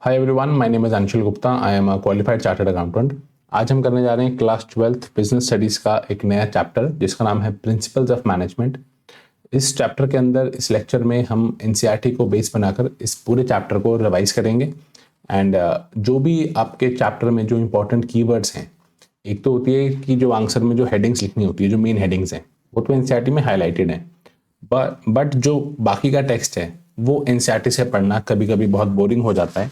Hi everyone, my name is Anshul Gupta. I am a qualified chartered accountant. आज हम करने जा रहे हैं क्लास 12th बिजनेस स्टडीज़ का एक नया चैप्टर जिसका नाम है प्रिंसिपल्स ऑफ मैनेजमेंट। इस चैप्टर के अंदर इस लेक्चर में हम एनसीईआरटी को बेस बनाकर इस पूरे चैप्टर को रिवाइज करेंगे एंड जो भी आपके चैप्टर में जो इंपॉर्टेंट कीवर्ड्स हैं, एक तो होती है कि जो आंसर में जो हेडिंग्स लिखनी होती है, जो मेन हेडिंग्स हैं वो तो एनसीईआरटी में हाईलाइटेड हैं, बट जो बाकी का टेक्स्ट है वो एनसीईआरटी से पढ़ना कभी कभी बहुत बोरिंग हो जाता है।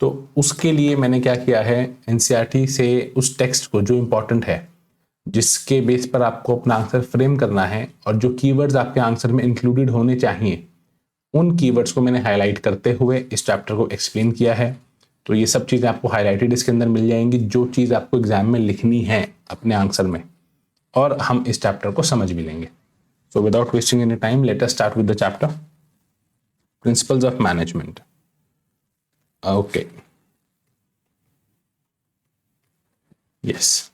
तो उसके लिए मैंने क्या किया है, एनसीईआरटी से उस टेक्स्ट को जो इंपॉर्टेंट है, जिसके बेस पर आपको अपना आंसर फ्रेम करना है और जो कीवर्ड्स आपके आंसर में इंक्लूडेड होने चाहिए, उन कीवर्ड्स को मैंने हाईलाइट करते हुए इस चैप्टर को एक्सप्लेन किया है। तो ये सब चीज़ें आपको हाईलाइटेड इसके अंदर मिल जाएंगी, जो चीज़ आपको एग्जाम में लिखनी है अपने आंसर में, और हम इस चैप्टर को समझ भी लेंगे। So without wasting any time, let us start with the chapter principles of management. Okay. Yes.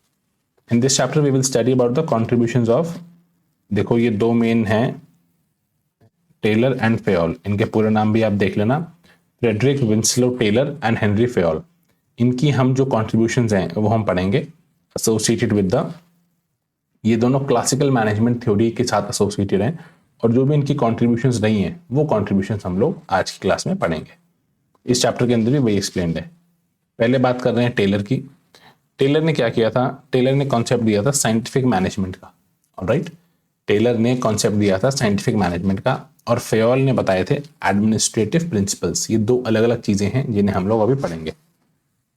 In this chapter we will study about the contributions of, देखो ये दो मेन हैं, टेलर एंड फेयोल। इनके पूरे नाम भी आप देख लेना, Frederick Winslow Taylor and Henry Fayol. इनकी हम जो कॉन्ट्रीब्यूशंस हैं वो हम पढ़ेंगे एसोसिएटेड विद द, ये दोनों क्लासिकल मैनेजमेंट थ्योरी के साथ एसोसिएटेड हैं, और जो भी इनकी कॉन्ट्रीब्यूशंस रही हैं वो कॉन्ट्रीब्यूशंस हम लोग आज की क्लास में पढ़ेंगे। इस चैप्टर के अंदर भी वही एक्सप्लेन्ड है। पहले बात कर रहे हैं टेलर की। टेलर ने क्या किया था, टेलर ने कॉन्सेप्ट दिया था साइंटिफिक मैनेजमेंट का। ऑलराइट, टेलर ने कॉन्सेप्ट दिया था साइंटिफिक मैनेजमेंट का, और फेयोल ने बताए थे एडमिनिस्ट्रेटिव प्रिंसिपल्स। ये दो अलग अलग चीजें हैं जिन्हें हम लोग अभी पढ़ेंगे।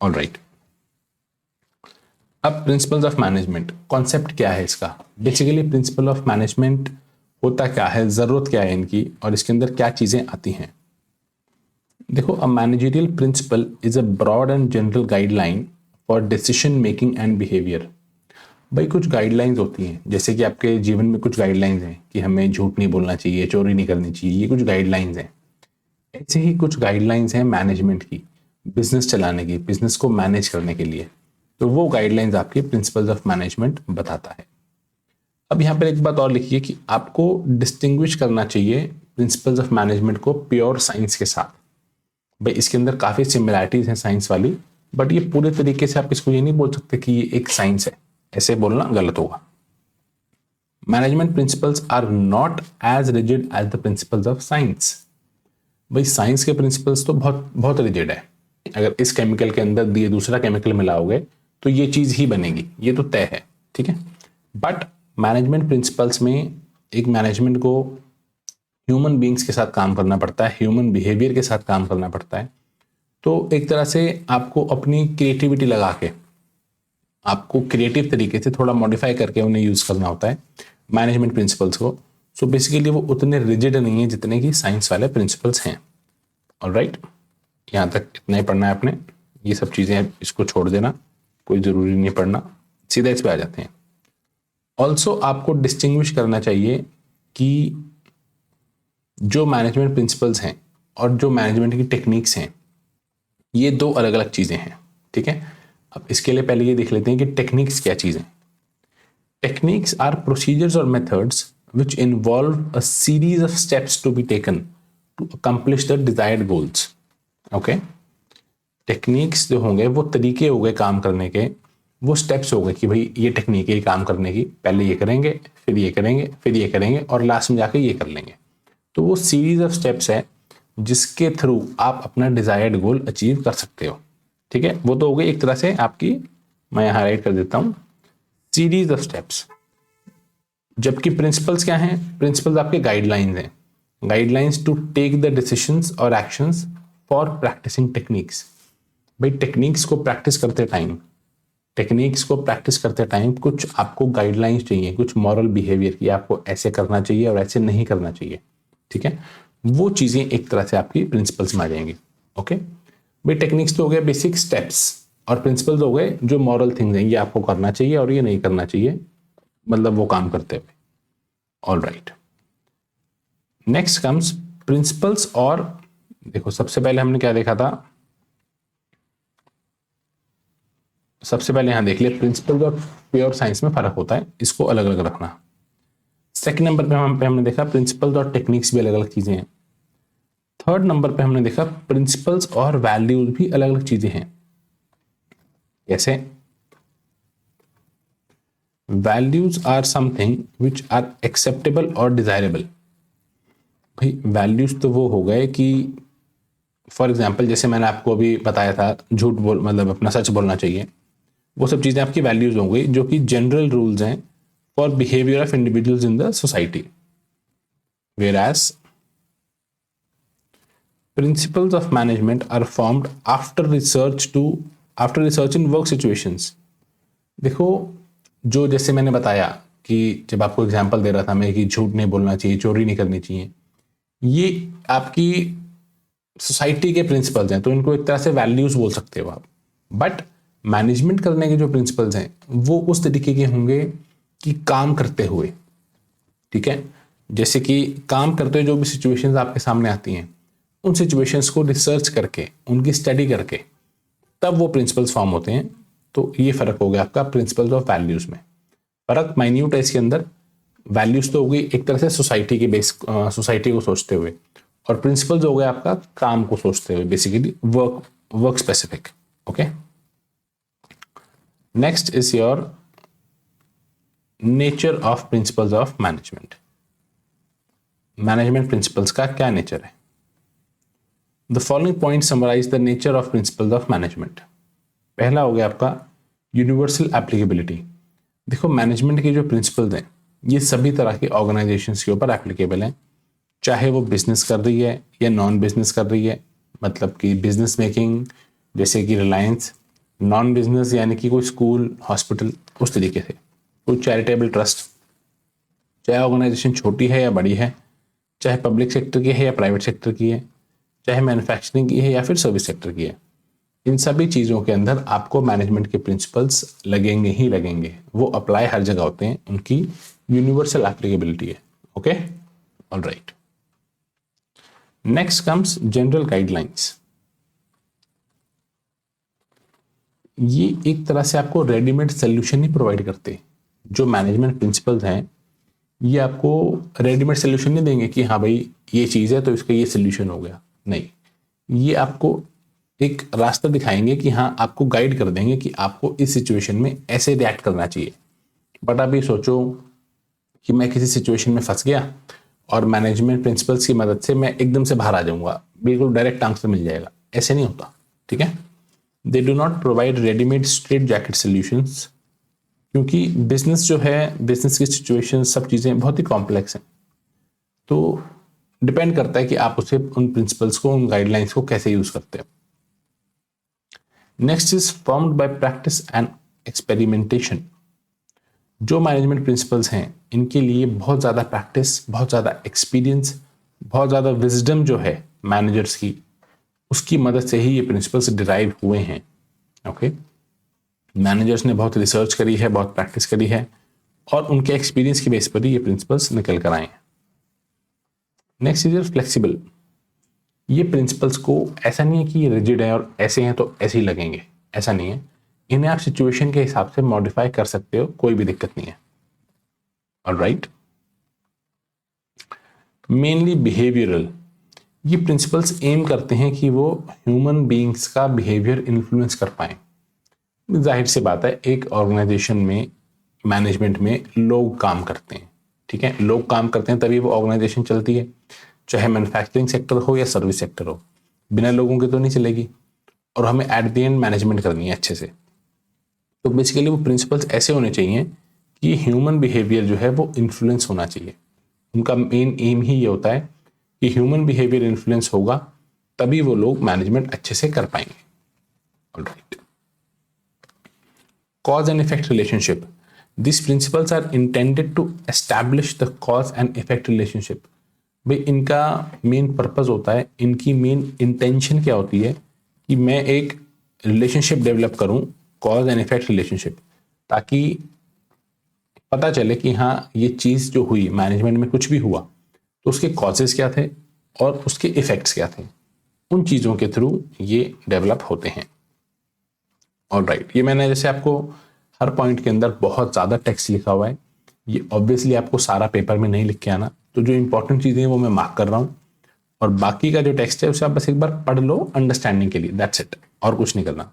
ऑलराइट, अब प्रिंसिपल्स ऑफ मैनेजमेंट कॉन्सेप्ट क्या है इसका। बेसिकली प्रिंसिपल ऑफ मैनेजमेंट होता क्या है, जरूरत क्या है इनकी, और इसके अंदर क्या चीजें आती हैं। देखो, a managerial principle is a broad and general guideline for decision making and behaviour. भाई कुछ गाइडलाइंस होती हैं, जैसे कि आपके जीवन में कुछ गाइडलाइंस हैं कि हमें झूठ नहीं बोलना चाहिए, चोरी नहीं करनी चाहिए, ये कुछ गाइडलाइंस हैं। ऐसे ही कुछ गाइडलाइंस हैं मैनेजमेंट की, बिजनेस चलाने की, बिजनेस को मैनेज करने के लिए। तो वो गाइडलाइंस आपके प्रिंसिपल्स ऑफ मैनेजमेंट बताता है। अब यहाँ पर एक बात और लिखिए कि आपको डिस्टिंग्विश करना चाहिए प्रिंसिपल्स ऑफ मैनेजमेंट को प्योर साइंस के साथ। भाई इसके अंदर काफ़ी सिमिलैरिटीज हैं साइंस वाली, बट ये पूरे तरीके से आप इसको ये नहीं बोल सकते कि ये एक साइंस है, ऐसे बोलना गलत होगा। Management principles are not as rigid as the principles of science. भाई साइंस के प्रिंसिपल्स तो बहुत बहुत रिजिड है। अगर इस केमिकल के अंदर दिए दूसरा केमिकल मिलाओगे तो ये चीज़ ही बनेगी, ये तो तय है, ठीक है। बट मैनेजमेंट प्रिंसिपल्स में एक मैनेजमेंट को ह्यूमन बींग्स के साथ काम करना पड़ता है, ह्यूमन बिहेवियर के साथ काम करना पड़ता है। तो एक तरह से आपको अपनी क्रिएटिविटी लगा के, आपको क्रिएटिव तरीके से थोड़ा मॉडिफाई करके उन्हें यूज़ करना होता है मैनेजमेंट प्रिंसिपल्स को। सो बेसिकली वो उतने रिजिड नहीं है जितने कि साइंस वाले प्रिंसिपल्स हैं। ऑलराइट, यहाँ तक इतना ही पढ़ना है आपने। ये सब चीज़ें इसको छोड़ देना, कोई ज़रूरी नहीं पढ़ना, सीधा इस पर आ जाते हैं। ऑल्सो आपको डिस्टिंग्विश करना चाहिए कि जो मैनेजमेंट प्रिंसिपल्स हैं और जो मैनेजमेंट की टेक्निक्स हैं, ये दो अलग अलग चीज़ें हैं, ठीक है। अब इसके लिए पहले ये देख लेते हैं कि टेक्निक्स क्या चीज़ हैं। टेक्निक्स आर प्रोसीजर्स और methods which involve a series of steps to be taken to accomplish the desired goals. Okay, techniques जो होंगे वो तरीके हो गए काम करने के, वो स्टेप्स हो गए कि भाई ये टेक्निक है काम करने की, पहले ये करेंगे, फिर ये करेंगे, फिर ये करेंगे, और लास्ट में जाके ये कर लेंगे। तो वो सीरीज ऑफ स्टेप्स है जिसके थ्रू आप अपना डिजायर्ड गोल अचीव कर सकते हो, ठीक है। वो तो हो गई एक तरह से आपकी, मैं हाईलाइट कर देता हूं, सीरीज ऑफ स्टेप्स। जबकि प्रिंसिपल्स क्या हैं, प्रिंसिपल्स आपके गाइडलाइंस हैं, guidelines to take the decisions और एक्शंस फॉर प्रैक्टिसिंग टेक्निक्स। भाई टेक्निक्स को प्रैक्टिस करते टाइम कुछ आपको गाइडलाइंस चाहिए, कुछ मॉरल बिहेवियर की, आपको ऐसे करना चाहिए और ऐसे नहीं करना चाहिए, ठीक है। वो चीजें एक तरह से आपकी प्रिंसिपल्स में आ जाएंगी। ओके भाई, टेक्निक्स तो हो गए बेसिक स्टेप्स, और प्रिंसिपल्स हो गए जो मॉरल थिंग्स हैं, ये आपको करना चाहिए और ये नहीं करना चाहिए, मतलब वो काम करते हुए। Alright, next comes principles. और देखो सबसे पहले हमने क्या देखा था, सबसे पहले यहां देख लिया प्रिंसिपल्स और प्योर साइंस में फर्क होता है, इसको अलग अलग रखना। सेकंड नंबर पे हमने देखा प्रिंसिपल्स और टेक्निक्स भी अलग अलग चीजें हैं। थर्ड नंबर पे हमने देखा प्रिंसिपल्स और वैल्यूज भी अलग अलग चीजें हैं। कैसे? Values are something which are acceptable और डिजायरेबल। भाई वैल्यूज तो वो हो गए कि फॉर एग्जाम्पल जैसे मैंने आपको अभी बताया था झूठ बोल मतलब अपना सच बोलना चाहिए, वो सब चीजें आपकी वैल्यूज होंगी जो कि जनरल रूल्स हैं for behaviour of individuals in the society. Whereas principles of management are formed after research in work situations। देखो जो जैसे मैंने बताया कि जब आपको एग्जांपल दे रहा था मैं कि झूठ नहीं बोलना चाहिए, चोरी नहीं करनी चाहिए, ये आपकी सोसाइटी के प्रिंसिपल्स हैं, तो इनको एक तरह से वैल्यूज बोल सकते हो आप। बट मैनेजमेंट करने के जो प्रिंसिपल्स हैं वो उस तरीके के होंगे कि काम करते हुए, ठीक है, जैसे कि काम करते हुए जो भी सिचुएशंस आपके सामने आती हैं उन सिचुएशंस को रिसर्च करके उनकी स्टडी करके तब वो प्रिंसिपल्स फॉर्म होते हैं। तो ये फर्क हो गया आपका प्रिंसिपल्स ऑफ वैल्यूज में। फर्क माइन्यूट है इसके अंदर। वैल्यूज तो हो गई एक तरह से सोसाइटी के बेस, सोसाइटी को सोचते हुए, और प्रिंसिपल्स हो गया आपका काम को सोचते हुए, basically work specific. Okay, next is your nature of principles of management. Management principles का क्या नेचर है? The following point summarise the nature of principles of management. पहला हो गया आपका यूनिवर्सल एप्लीकेबिलिटी। देखो मैनेजमेंट के जो प्रिंसिपल्स हैं ये सभी तरह के ऑर्गेनाइजेशंस के ऊपर एप्लीकेबल हैं, चाहे वो बिजनेस कर रही है या नॉन बिजनेस कर रही है। मतलब कि बिजनेस मेकिंग जैसे कि रिलायंस, नॉन बिजनेस यानी कि कोई स्कूल, हॉस्पिटल, उस तरीके से कोई चैरिटेबल ट्रस्ट, चाहे ऑर्गेनाइजेशन छोटी है या बड़ी है, चाहे पब्लिक सेक्टर की है या प्राइवेट सेक्टर की है, चाहे मैन्युफैक्चरिंग की है या फिर सर्विस सेक्टर की है, इन सभी चीज़ों के अंदर आपको मैनेजमेंट के प्रिंसिपल्स लगेंगे ही लगेंगे। वो अप्लाई हर जगह होते हैं, उनकी यूनिवर्सल एप्लीकेबिलिटी है। Okay, alright. Next comes general guidelines. ये एक तरह से आपको रेडीमेड सोल्यूशन ही प्रोवाइड करते हैं। जो मैनेजमेंट प्रिंसिपल्स हैं ये आपको रेडीमेड सोल्यूशन नहीं देंगे कि हाँ भाई ये चीज़ है तो इसका ये सोल्यूशन हो गया, नहीं, ये आपको एक रास्ता दिखाएंगे कि हाँ, आपको गाइड कर देंगे कि आपको इस सिचुएशन में ऐसे रिएक्ट करना चाहिए। बट आप ये सोचो कि मैं किसी सिचुएशन में फंस गया और मैनेजमेंट प्रिंसिपल्स की मदद से मैं एकदम से बाहर आ जाऊंगा, बिल्कुल डायरेक्ट आंसर मिल जाएगा, ऐसे नहीं होता। ठीक है, they do not provide readymade straight jacket solutions, क्योंकि बिजनेस जो है, बिजनेस की सिचुएशन, सब चीज़ें बहुत ही कॉम्प्लेक्स हैं। तो डिपेंड करता है कि आप उसे, उन प्रिंसिपल्स को, उन गाइडलाइंस को कैसे यूज करते हैं। Next is formed by practice and experimentation. जो मैनेजमेंट प्रिंसिपल्स हैं इनके लिए बहुत ज़्यादा प्रैक्टिस, बहुत ज़्यादा एक्सपीरियंस, बहुत ज़्यादा विजडम जो है मैनेजर्स की, उसकी मदद से ही ये प्रिंसिपल्स डिराइव हुए हैं। ओके, मैनेजर्स ने बहुत रिसर्च करी है, बहुत प्रैक्टिस करी है, और उनके एक्सपीरियंस की बेस पर ही ये प्रिंसिपल्स निकल कर आए हैं। Next is flexible. ये प्रिंसिपल्स को ऐसा नहीं है कि ये रिजिड है और ऐसे हैं तो ऐसे ही लगेंगे, ऐसा नहीं है। इन्हें आप सिचुएशन के हिसाब से मॉडिफाई कर सकते हो, कोई भी दिक्कत नहीं है। Alright, mainly behavioural. ये प्रिंसिपल्स एम करते हैं कि वो ह्यूमन बीइंग्स का बिहेवियर इन्फ्लुएंस कर पाए। जाहिर सी बात है, एक ऑर्गेनाइजेशन में, मैनेजमेंट में लोग काम करते हैं, ठीक है, लोग काम करते हैं तभी वो ऑर्गेनाइजेशन चलती है। चाहे मैन्युफैक्चरिंग सेक्टर हो या सर्विस सेक्टर हो, बिना लोगों के तो नहीं चलेगी, और हमें एट द एंड मैनेजमेंट करनी है अच्छे से। तो बेसिकली वो प्रिंसिपल्स ऐसे होने चाहिए कि ह्यूमन बिहेवियर जो है वो इन्फ्लुएंस होना चाहिए। उनका मेन एम ही ये होता है कि ह्यूमन बिहेवियर इन्फ्लुएंस होगा तभी वो लोग मैनेजमेंट अच्छे से कर पाएंगे। Alright, cause and effect relationship. These principles are intended to establish the cause and effect relationship. भाई इनका मेन पर्पस होता है, इनकी मेन इंटेंशन क्या होती है कि मैं एक रिलेशनशिप डेवलप करूं, कॉज एंड इफेक्ट रिलेशनशिप, ताकि पता चले कि हाँ ये चीज़ जो हुई, मैनेजमेंट में कुछ भी हुआ तो उसके कॉजेस क्या थे और उसके इफेक्ट्स क्या थे। उन चीज़ों के थ्रू ये डेवलप होते हैं। ऑलराइट, ये मैंने जैसे आपको हर पॉइंट के अंदर बहुत ज़्यादा टेक्स्ट लिखा हुआ है, ये ऑब्वियसली आपको सारा पेपर में नहीं लिख के आना, तो जो इंपॉर्टेंट चीज़ें हैं वो मैं मार्क कर रहा हूँ, और बाकी का जो टेक्स्ट है उसे आप बस एक बार पढ़ लो अंडरस्टैंडिंग के लिए, दैट्स इट, और कुछ नहीं करना।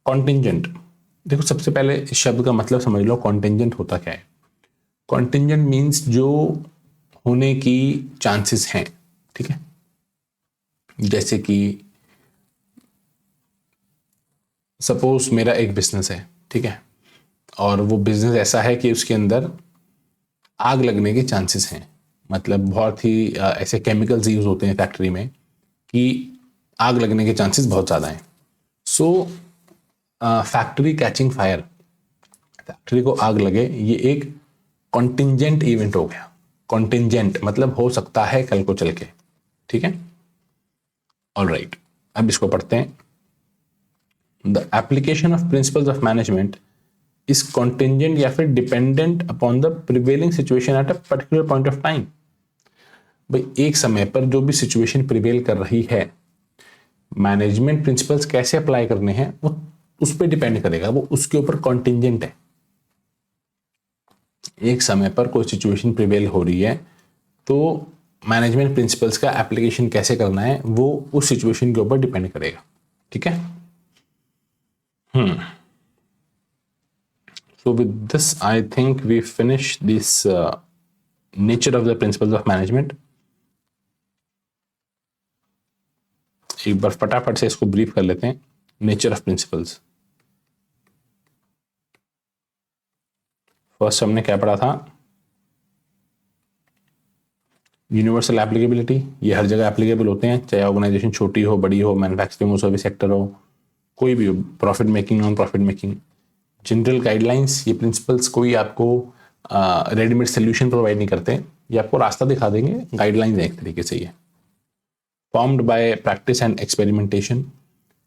कॉन्टिंजेंट, देखो सबसे पहले इस शब्द का मतलब समझ लो, कॉन्टिंजेंट होता क्या है। कॉन्टिंजेंट मीन्स जो होने की चांसेस हैं, ठीक है। जैसे कि सपोज मेरा एक बिजनेस है, ठीक है, और वो बिजनेस ऐसा है कि उसके अंदर आग लगने के चांसेस हैं, मतलब बहुत ही ऐसे केमिकल्स यूज होते हैं फैक्ट्री में कि आग लगने के चांसेस बहुत ज़्यादा हैं। सो फैक्ट्री कैचिंग फायर, फैक्ट्री को आग लगे, ये एक कॉन्टिंजेंट इवेंट हो गया। कॉन्टिंजेंट मतलब हो सकता है कल को चल के, ठीक है। ऑलराइट, अब इसको पढ़ते हैं। The application of principles of management is contingent या फिर dependent upon the prevailing situation at a particular point of time. भाई एक समय पर जो भी सिचुएशन प्रिवेल कर रही है, मैनेजमेंट प्रिंसिपल्स कैसे अप्लाई करने हैं वो उस पर डिपेंड करेगा, वो उसके ऊपर कॉन्टिंजेंट है। एक समय पर कोई सिचुएशन प्रिवेल हो रही है तो मैनेजमेंट प्रिंसिपल्स का एप्लीकेशन कैसे करना है वो उस सिचुएशन के ऊपर डिपेंड करेगा, ठीक है। So with this, I think we finished this nature of the principles of management. एक बार फटाफट से इसको ब्रीफ कर लेते हैं। नेचर ऑफ प्रिंसिपल्स, फर्स्ट हमने क्या पढ़ा था, यूनिवर्सल एप्लीकेबिलिटी, ये हर जगह एप्लीकेबल होते हैं, चाहे ऑर्गेनाइजेशन छोटी हो बड़ी हो, मैन्युफैक्चरिंग हो, सर्विस सेक्टर हो, कोई भी हो, profit making non profit making. General guidelines, ये प्रिंसिपल्स कोई आपको रेडीमेड सोल्यूशन प्रोवाइड नहीं करते, ये आपको रास्ता दिखा देंगे, गाइडलाइंस एक तरीके से। ये formed by practice and experimentation,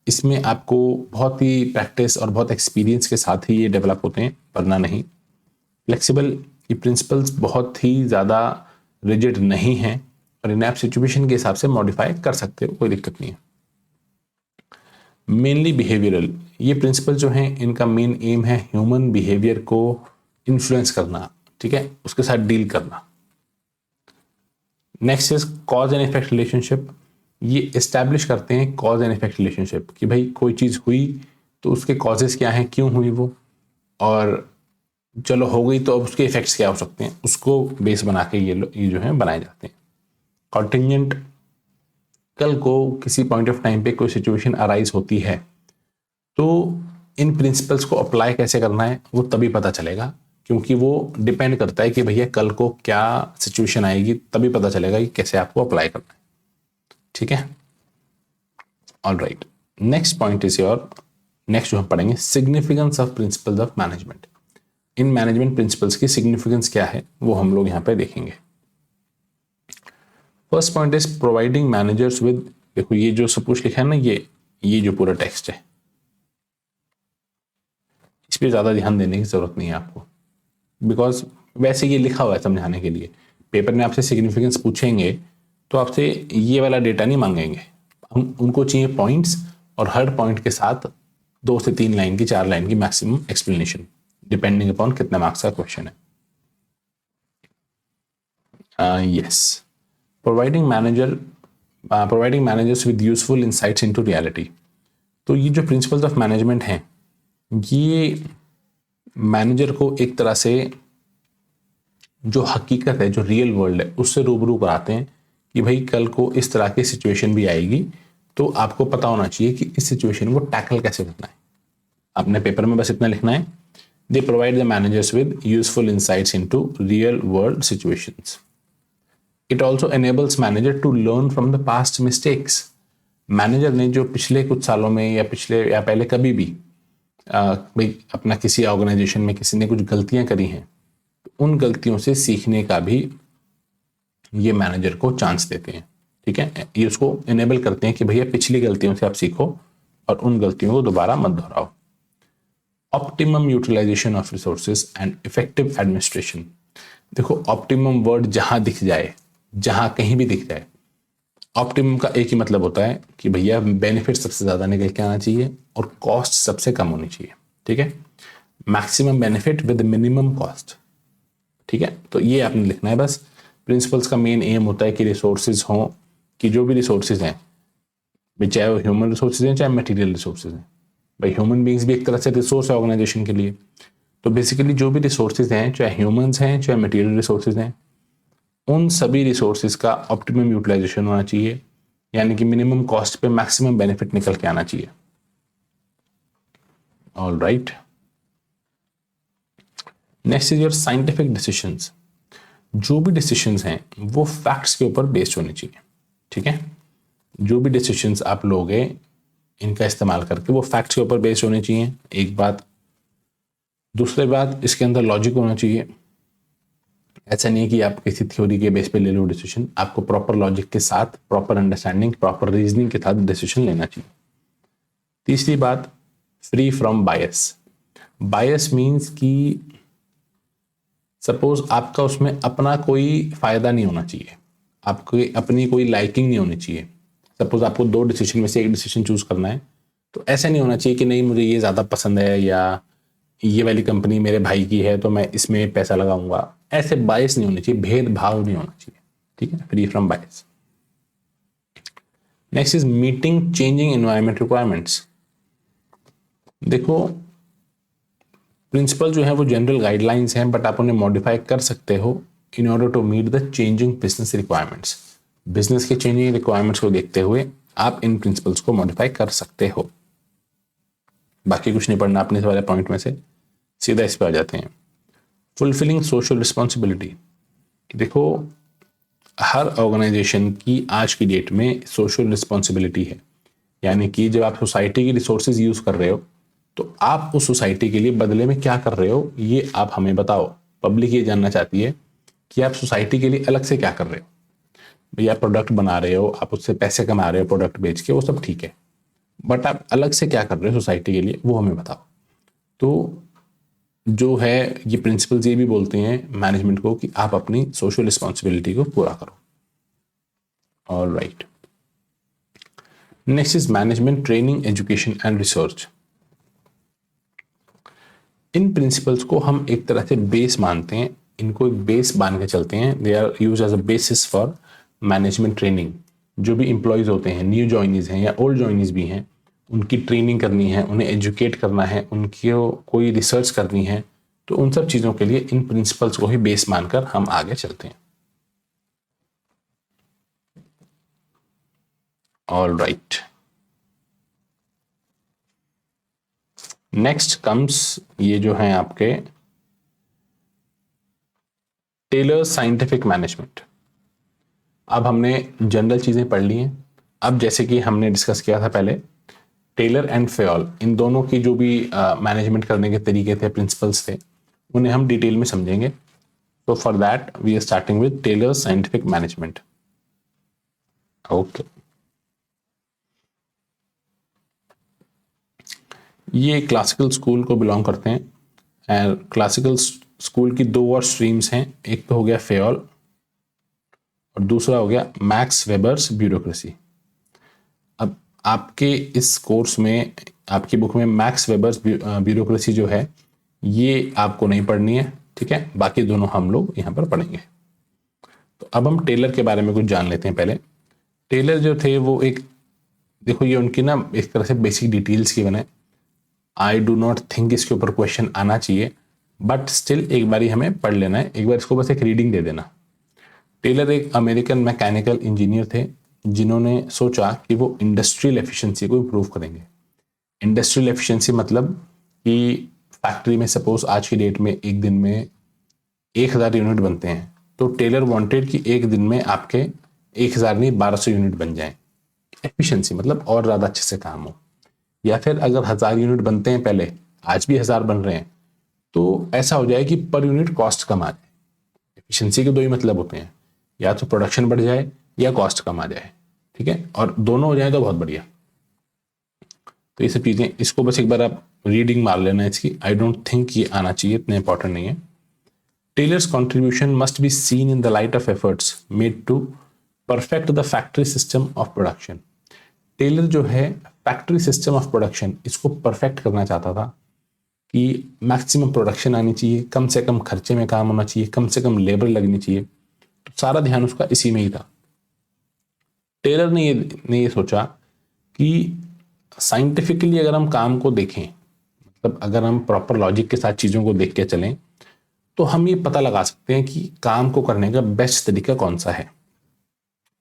इसमें आपको बहुत ही प्रैक्टिस और बहुत एक्सपीरियंस के साथ ही ये डेवलप होते हैं, वरना नहीं। फ्लेक्सिबल, ये प्रिंसिपल्स बहुत ही ज़्यादा रिजिड नहीं है और इन्हें आप सिचुएशन के हिसाब से मॉडिफाई कर सकते हो, कोई दिक्कत नहीं है। मेनली बिहेवियरल, ये प्रिंसिपल जो हैं इनका मेन एम है ह्यूमन बिहेवियर को इन्फ्लुएंस करना, ठीक है, उसके साथ डील करना। Next is cause and effect relationship, ये इस्टेब्लिश करते हैं कॉज एंड इफेक्ट रिलेशनशिप कि भाई कोई चीज़ हुई तो उसके कॉजेस क्या हैं, क्यों हुई वो, और चलो हो गई तो अब उसके इफेक्ट्स क्या हो सकते हैं, उसको बेस बना के ये जो है बनाए जाते हैं। कॉन्टिंजेंट, कल को किसी पॉइंट ऑफ टाइम पे कोई सिचुएशन अराइज होती है तो इन प्रिंसिपल्स को अप्लाई कैसे करना है वो तभी पता चलेगा, क्योंकि वो डिपेंड करता है कि भैया कल को क्या सिचुएशन आएगी, तभी पता चलेगा कि कैसे आपको अप्लाई करना है, ठीक है। Alright, next point is your, next जो हम पढ़ेंगे significance of principles of management. In management principles की सिग्निफिकेंस क्या है वो हम लोग यहाँ पे देखेंगे। First point is providing managers with, देखो ये जो सब कुछ लिखा है ना, ये जो पूरा टेक्स्ट है, इस पर ज़्यादा ध्यान देने की जरूरत नहीं है आपको, बिकॉज वैसे ये लिखा हुआ है समझाने के लिए। पेपर में आपसे सिग्निफिकेंस पूछेंगे तो आपसे ये वाला डेटा नहीं मांगेंगे, उनको चाहिए पॉइंट्स, और हर पॉइंट के साथ 2 से 3 लाइन की, 4 लाइन की मैक्सिमम एक्सप्लेनेशन, डिपेंडिंग अपॉन कितना मार्क्स का क्वेश्चन है। Yes, providing managers with useful insights into reality. तो ये जो प्रिंसिपल्स ऑफ मैनेजमेंट हैं ये मैनेजर को एक तरह से जो हकीकत है, जो रियल वर्ल्ड है, उससे रूबरू कराते हैं कि भाई कल को इस तरह की सिचुएशन भी आएगी तो आपको पता होना चाहिए कि इस सिचुएशन को टैकल कैसे करना है। आपने पेपर में बस इतना लिखना है, they provide the managers with useful insights into real world situations. It also enables manager to learn from the past mistakes. Manager ने जो पिछले कुछ सालों में या पहले कभी भी भाई अपना किसी ऑर्गेनाइजेशन में किसी ने कुछ गलतियां करी हैं, तो उन गलतियों से सीखने का भी ये मैनेजर को चांस देते हैं, ठीक है। ये उसको इनेबल करते हैं कि भैया पिछली गलतियों से आप सीखो और उन गलतियों को दोबारा मत दोहराओ। Optimum utilisation of resources and effective administration. देखो ऑप्टिमम वर्ड जहां दिख जाए, जहां कहीं भी दिख जाए, ऑप्टिमम का एक ही मतलब होता है कि भैया बेनिफिट सबसे ज्यादा निकल के आना चाहिए और कॉस्ट सबसे कम होनी चाहिए, ठीक है। Maximum benefit with minimum cost, ठीक है। तो ये आपने लिखना है बस। प्रिंसिपल्स का मेन एम होता है कि रिसोर्सेज हों कि जो भी रिसोर्सेज हैं भाई, चाहे वो ह्यूमन रिसोर्सेज हैं चाहे मटेरियल रिसोर्सेज हैं, भाई ह्यूमन बींग्स भी एक तरह से रिसोर्स है ऑर्गेनाइजेशन के लिए। तो बेसिकली जो भी रिसोर्सेज हैं, चाहे ह्यूमंस हैं चाहे मटेरियल रिसोर्सेज हैं, उन सभी रिसोर्सेज का ऑप्टिमम यूटिलाइजेशन होना चाहिए, यानी कि मिनिमम कॉस्ट पे मैक्सिमम बेनिफिट निकल के आना चाहिए। All right, next is your scientific decisions. जो भी डिसीजंस हैं वो फैक्ट्स के ऊपर बेस्ड होने चाहिए, ठीक है। जो भी डिसीजंस आप लोगे इनका इस्तेमाल करके वो फैक्ट्स के ऊपर बेस्ड होने चाहिए, एक बात। दूसरी बात, इसके अंदर लॉजिक होना चाहिए। ऐसा नहीं है कि आप किसी थ्योरी के बेस पे ले लो डिसीजन, आपको प्रॉपर लॉजिक के साथ, प्रॉपर अंडरस्टैंडिंग, प्रॉपर रीजनिंग के साथ डिसीजन लेना चाहिए। तीसरी बात, free from bias. Bias means कि सपोज आपका उसमें अपना कोई फायदा नहीं होना चाहिए, आपको अपनी कोई लाइकिंग नहीं होनी चाहिए। सपोज आपको दो डिसीजन में से एक डिसीजन चूज करना है, तो ऐसा नहीं होना चाहिए कि नहीं मुझे ये ज़्यादा पसंद है या ये वाली कंपनी मेरे भाई की है तो मैं इसमें पैसा लगाऊंगा। ऐसे बायस नहीं होनी चाहिए, भेदभाव नहीं होना चाहिए, ठीक है, free from bias. Next is meeting changing environment requirements. देखो, प्रिंसिपल जो है वो जनरल गाइडलाइंस हैं, बट आप उन्हें मॉडिफाई कर सकते हो in order to meet the changing business requirements. Business के चेंजिंग रिक्वायरमेंट्स को देखते हुए आप इन प्रिंसिपल्स को मॉडिफाई कर सकते हो। बाकी कुछ नहीं पढ़ना अपने इस वाले पॉइंट में से, सीधा इस पर आ जाते हैं। Fulfilling social responsibility. देखो, हर ऑर्गेनाइजेशन की आज की डेट में सोशल रिस्पॉन्सिबिलिटी है, यानी कि जब आप सोसाइटी की रिसोर्सेज यूज कर रहे हो तो आप उस सोसाइटी के लिए बदले में क्या कर रहे हो ये आप हमें बताओ। पब्लिक ये जानना चाहती है कि आप सोसाइटी के लिए अलग से क्या कर रहे हो। भैया प्रोडक्ट बना रहे हो, आप उससे पैसे कमा रहे हो प्रोडक्ट बेच के, वो सब ठीक है, बट आप अलग से क्या कर रहे हो सोसाइटी के लिए वो हमें बताओ। तो जो है ये प्रिंसिपल्स ये भी बोलते हैं मैनेजमेंट को कि आप अपनी सोशल रिस्पॉन्सिबिलिटी को पूरा करो। All right, next is management training education and research. In principles को हम एक तरह से बेस मानते हैं, इनको एक बेस मान के चलते हैं। They are use as a basis for management training. जो भी इंप्लॉयज होते हैं, न्यू ज्वाइनीज हैं या ओल्ड ज्वाइनीज भी हैं, उनकी ट्रेनिंग करनी है, उन्हें एजुकेट करना है, उनकी कोई रिसर्च करनी है, तो उन सब चीज़ों के लिए इन प्रिंसिपल्स को ही बेस मानकर हम आगे चलते हैं। ऑल राइट, नेक्स्ट कम्स ये जो है आपके टेलर्स साइंटिफिक मैनेजमेंट। अब हमने जनरल चीजें पढ़ ली हैं। अब जैसे कि हमने डिस्कस किया था पहले, टेलर एंड फेयोल, इन दोनों की जो भी मैनेजमेंट करने के तरीके थे, प्रिंसिपल्स थे, उन्हें हम डिटेल में समझेंगे। तो for that we are starting with Taylor's scientific management. Okay, ये क्लासिकल स्कूल को बिलोंग करते हैं। क्लासिकल स्कूल की दो और स्ट्रीम्स हैं, एक तो हो गया फेयोल और दूसरा हो गया मैक्स वेबर्स ब्यूरोक्रेसी। अब आपके इस कोर्स में, आपकी बुक में मैक्स वेबर्स ब्यूरोक्रेसी जो है ये आपको नहीं पढ़नी है, ठीक है, बाकी दोनों हम लोग यहाँ पर पढ़ेंगे। तो अब हम टेलर के बारे में कुछ जान लेते हैं। पहले टेलर जो थे वो एक, देखो ये उनकी ना एक तरह से बेसिक डिटेल्स की बने। आई डू नॉट थिंक इसके ऊपर क्वेश्चन आना चाहिए, बट स्टिल एक बारी हमें पढ़ लेना है, एक बार इसको बस एक रीडिंग दे देना। टेलर एक अमेरिकन मैकेनिकल इंजीनियर थे जिन्होंने सोचा कि वो इंडस्ट्रियल एफिशिएंसी को इम्प्रूव करेंगे। इंडस्ट्रियल एफिशिएंसी मतलब कि फैक्ट्री में सपोज आज की डेट में एक दिन में 1000 यूनिट बनते हैं, तो टेलर वांटेड कि एक दिन में आपके 1000 नहीं 1200 यूनिट बन जाएं। एफिशिएंसी मतलब और ज़्यादा अच्छे से काम हो। या फिर अगर 1000 यूनिट बनते हैं पहले, आज भी 1000 बन रहे हैं, तो ऐसा हो जाए कि पर यूनिट कॉस्ट कम आ जाए। एफिशिएंसी के दो ही मतलब होते हैं, या तो प्रोडक्शन बढ़ जाए या कॉस्ट कम आ जाए, ठीक है, और दोनों हो जाए तो बहुत बढ़िया। तो ये सब चीज़ें, इसको बस एक बार आप रीडिंग मार लेना इसकी। आई डोंट थिंक ये आना चाहिए, इतना इंपॉर्टेंट नहीं है। Taylor's contribution must be seen in the light of efforts made to perfect the factory system of production. Taylor जो है फैक्ट्री सिस्टम ऑफ प्रोडक्शन इसको परफेक्ट करना चाहता था कि मैक्सिमम प्रोडक्शन आनी चाहिए, कम से कम खर्चे में काम होना चाहिए, कम से कम लेबर लगनी चाहिए, तो सारा ध्यान उसका इसी में ही था। टेलर ने ये सोचा कि साइंटिफिकली अगर हम काम को देखें, मतलब अगर हम प्रॉपर लॉजिक के साथ चीज़ों को देख के चलें, तो हम ये पता लगा सकते हैं कि काम को करने का बेस्ट तरीका कौन सा है।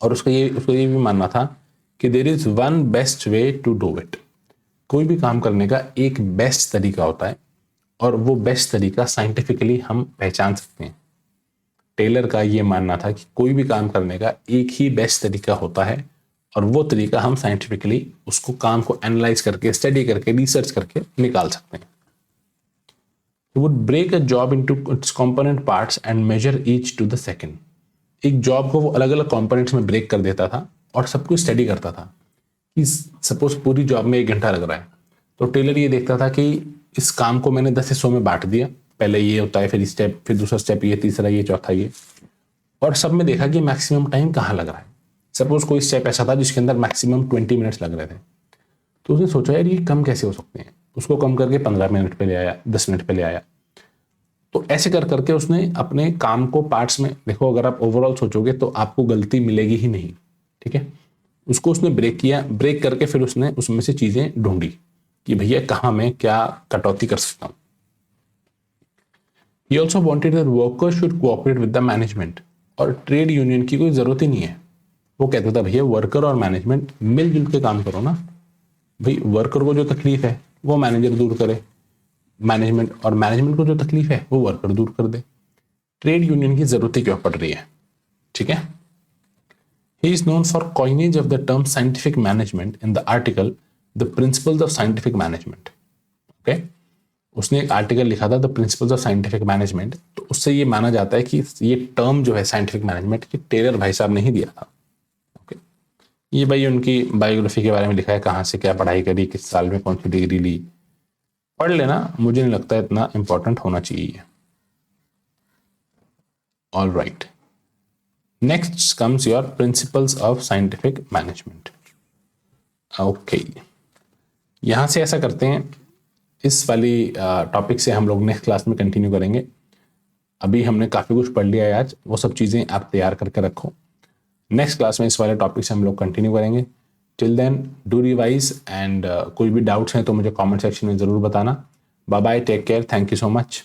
और उसको ये भी मानना था कि there is one best way to do it. कोई भी काम करने का एक बेस्ट तरीका होता है और वो बेस्ट तरीका साइंटिफिकली हम पहचान सकते हैं। टेलर का ये मानना था कि कोई भी काम करने का एक ही बेस्ट तरीका होता है और वो तरीका हम साइंटिफिकली उसको काम को एनालाइज करके, स्टडी करके, रिसर्च करके निकाल सकते हैं। He would break a job into its component parts and measure each to the second. एक जॉब को वो अलग अलग कंपोनेंट्स में ब्रेक कर देता था और सब कुछ स्टडी करता था कि सपोज पूरी जॉब में 1 घंटा लग रहा है, तो टेलर ये देखता था कि इस काम को मैंने 10 हिस्सों में बांट दिया, पहले ये होता है, फिर स्टेप, फिर दूसरा स्टेप ये, तीसरा ये, चौथा ये, और सब में देखा कि मैक्सिमम टाइम कहाँ लग रहा है। सपोज कोई स्टेप ऐसा था जिसके अंदर मैक्सिमम 20 मिनट्स लग रहे थे, तो उसने सोचा यार ये कम कैसे हो सकते हैं, उसको कम करके 15 मिनट पे ले आया, 10 मिनट पे ले आया। तो ऐसे कर करके उसने अपने काम को पार्ट्स में, देखो अगर आप ओवरऑल सोचोगे तो आपको गलती मिलेगी ही नहीं, ठीक है। उसको उसने ब्रेक किया, ब्रेक करके फिर उसने उसमें से चीजें ढूंढी कि भैया कहाँ मैं क्या कटौती कर सकता हूँ। He also wanted that workers should cooperate with the management, और ट्रेड यूनियन की कोई जरूरत ही नहीं है। वो कहता था भैया वर्कर और मैनेजमेंट मिलजुल के काम करो ना, भाई वर्कर को जो तकलीफ है वो मैनेजर दूर करे, मैनेजमेंट को जो तकलीफ है वो वर्कर दूर कर दे। ट्रेड यूनियन की जरूरत ही क्यों पड़ रही है, ठीक है। He is known for coinage of the term scientific management in the article The Principles of Scientific Management. Okay? उसने एक आर्टिकल लिखा था the principles of scientific management, तो उससे ये माना जाता है कि ये टर्म जो है साइंटिफिक मैनेजमेंट की टेलर भाई साहब ने ही दिया था। ओके, ये भाई उनकी बायोग्राफी के बारे में लिखा है, कहाँ से क्या पढ़ाई करी, किस साल में कौन सी डिग्री ली, पढ़ लेना, मुझे नहीं लगता इतना इंपॉर्टेंट होना चाहिए। All right, next comes your principles of scientific management. Okay, यहां से ऐसा करते हैं, इस वाली टॉपिक से हम लोग नेक्स्ट क्लास में कंटिन्यू करेंगे। अभी हमने काफ़ी कुछ पढ़ लिया है आज, वो सब चीज़ें आप तैयार करके रखो। नेक्स्ट क्लास में इस वाले टॉपिक से हम लोग कंटिन्यू करेंगे। Till then do revise and कोई भी डाउट्स हैं तो मुझे कमेंट सेक्शन में ज़रूर बताना। Bye bye, take care, thank you so much.